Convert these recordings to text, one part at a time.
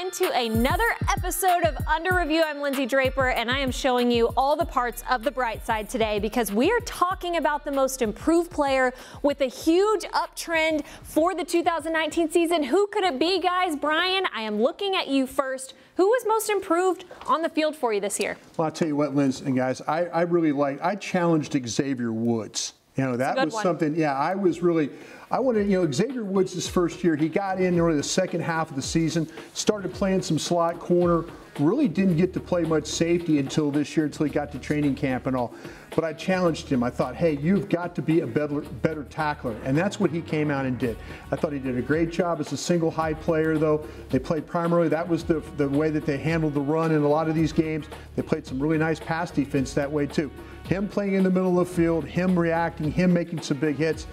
into another episode of Under Review. I'm Lindsay Draper, and I am showing you all the parts of the bright side today because we are talking about the most improved player with a huge uptrend for the 2019 season. Who could it be, guys? Brian, I am looking at you first. Who was most improved on the field for you this year? Well, I'll tell you what, Lindsay and guys, I challenged Xavier Woods. You know, that was something, I wanted, Xavier Woods this first year, he got in early the second half of the season, started playing some slot corner, really didn't get to play much safety until this year, until he got to training camp and all. But I challenged him. I thought, hey, you've got to be a better tackler. And that's what he came out and did. I thought he did a great job as a single high player, though. They played primarily, that was the way that they handled the run in a lot of these games. They played some really nice pass defense that way, too. Him playing in the middle of the field, him reacting, him making some big hits.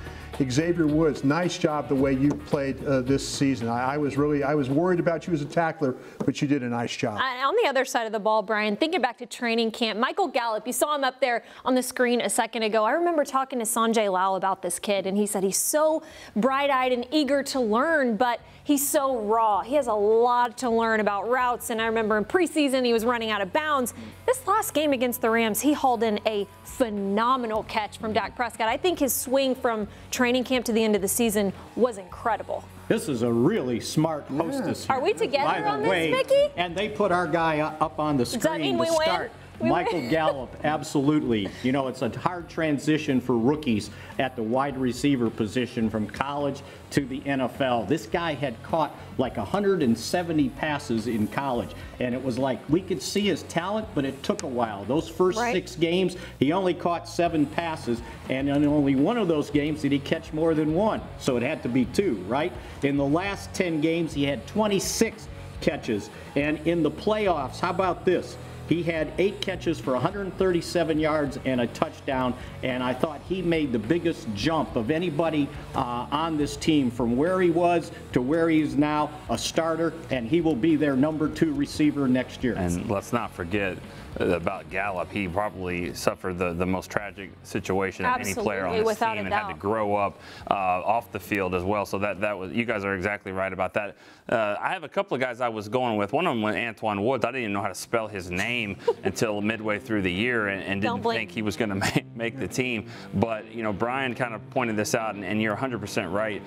Xavier Woods, nice job the way you played this season. I was worried about you as a tackler, but you did a nice job. On the other side of the ball, Brian, thinking back to training camp, Michael Gallup, you saw him up there on the screen a second ago. I remember talking to Sanjay Lal about this kid, and he said he's so bright-eyed and eager to learn, but he's so raw. He has a lot to learn about routes, and I remember in preseason he was running out of bounds. This last game against the Rams, he hauled in a phenomenal catch from Dak Prescott. I think his swing from training camp to the end of the season was incredible. This is a really smart hostess. Are we together on this, Mickey? And they put our guy up on the screen Does that mean we start. Michael Gallup, absolutely. You know, it's a hard transition for rookies at the wide receiver position from college to the NFL. This guy had caught like 170 passes in college, and it was like we could see his talent, but it took a while. Those first 6 games, he only caught 7 passes, and in only one of those games did he catch more than 1, so it had to be 2, right? In the last 10 games, he had 26 catches, and in the playoffs, how about this? He had 8 catches for 137 yards and a touchdown, and I thought he made the biggest jump of anybody on this team from where he was to where he is now, a starter, and he will be their number 2 receiver next year. And let's not forget about Gallup. He probably suffered the most tragic situation of any player on this team and had to grow up off the field as well. So that was, you guys are exactly right about that. I have a couple of guys I was going with. One of them was Antoine Woods. I didn't even know how to spell his name until midway through the year and didn't think he was going to make the team. But, you know, Brian kind of pointed this out, and you're 100% right.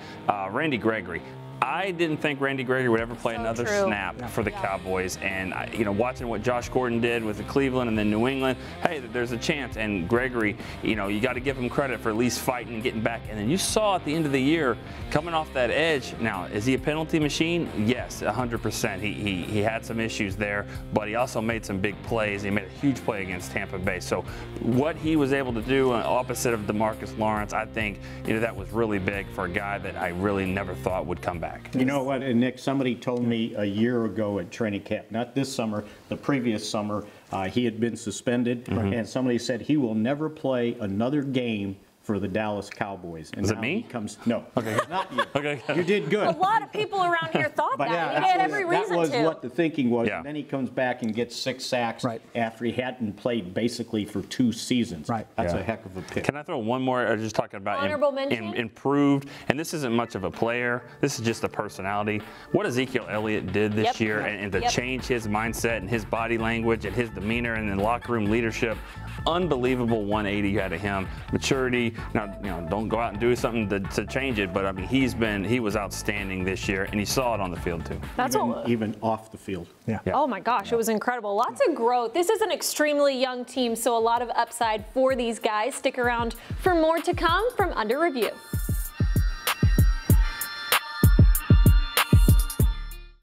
Randy Gregory. I didn't think Randy Gregory would ever play another snap for the Cowboys, and you know, watching what Josh Gordon did with the Cleveland and then New England, hey, there's a chance. And Gregory, you know, you got to give him credit for at least fighting and getting back. And then you saw at the end of the year, coming off that edge. Now, is he a penalty machine? Yes, 100%. He had some issues there, but he also made some big plays. He made a huge play against Tampa Bay. So what he was able to do, opposite of DeMarcus Lawrence, I think, you know, that was really big for a guy that I really never thought would come back. You know what, and Nick, somebody told me a year ago at training camp, not this summer, the previous summer, he had been suspended, and somebody said he will never play another game for the Dallas Cowboys. And is it me? No, okay. Not you. Okay. You did good. A lot of people around here thought that. He had every reason to. That was what the thinking was. And then he comes back and gets 6 sacks after he hadn't played basically for 2 seasons. That's a heck of a pick. Can I throw one more? Just talking about improved, and this isn't much of a player. This is just a personality. What Ezekiel Elliott did this year, and to change his mindset and his body language and his demeanor and then locker room leadership. Unbelievable 180 out of him. Maturity. Now, you know, don't go out and do something to change it, but I mean, he was outstanding this year, and he saw it on the field too. That's even off the field. Oh my gosh, it was incredible. Lots of growth. This is an extremely young team, so a lot of upside for these guys. Stick around for more to come from Under Review.